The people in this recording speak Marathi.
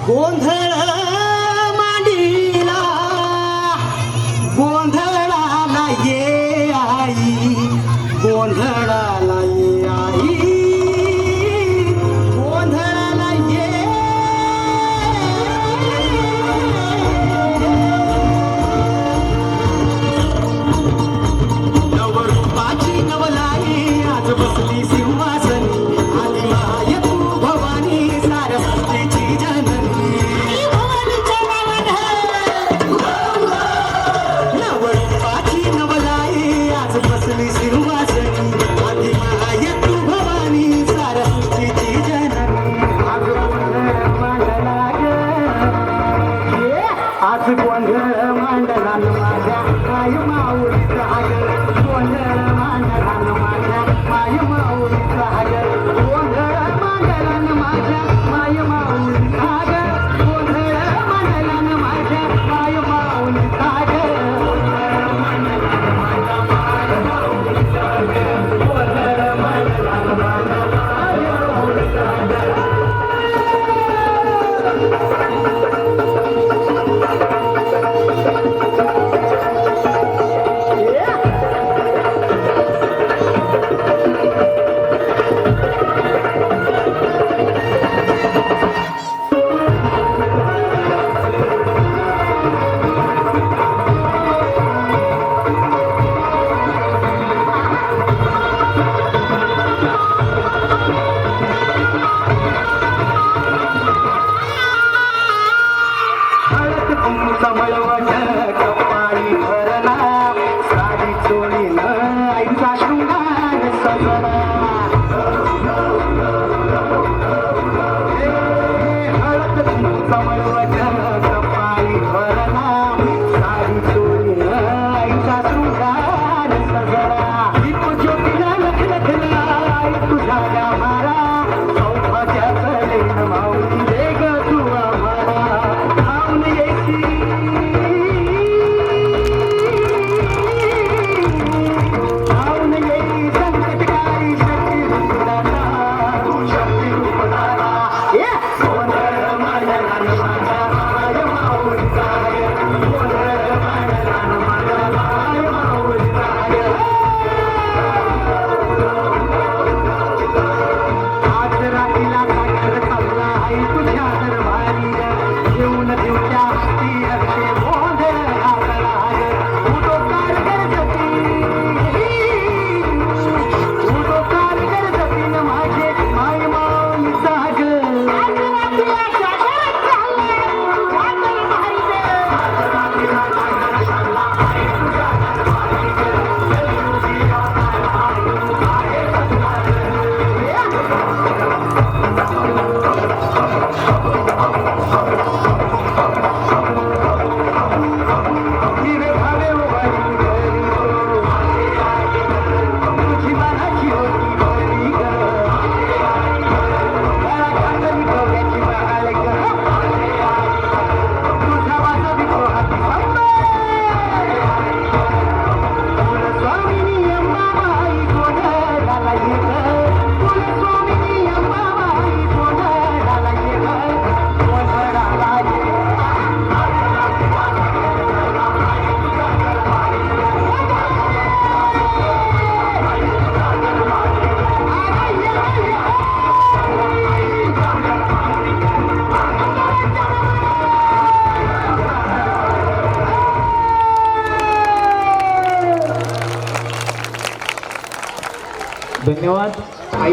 गोंधळ मांडीला गोंधळाला ये आई गोंधळाला ये आई गोंधळाला ये नवरूपाची नवलाई आज बसली सिंहासनी आली माय तू भवानी सारस्वतीची जननी नवरूपाची नवलाई आज बसली सिंहासनी आली माय तू भवानी सारस्वतीची जननी आज गोंधळ मांडला माझ्या माय माऊलीचा गोंधळ मांडला माझ्या माय माऊलीचा गोंधळ मांडला माझ्या माय माऊलीचा गोंधळ मांडला माझ्या माय माऊलीचा कपाळी भरला साडी चोळीन आईचा शृंगार सजला हळद कुंकूचा मळवट कपाळी भरला साडी चोळीन आईचा शृंगार सजला दीप ज्योतीला लखलखला आई तुझ्या गाभारा सौभाग्या कलेन माऊली रे ग तू आम्हाला धावून येती धन्यवाद।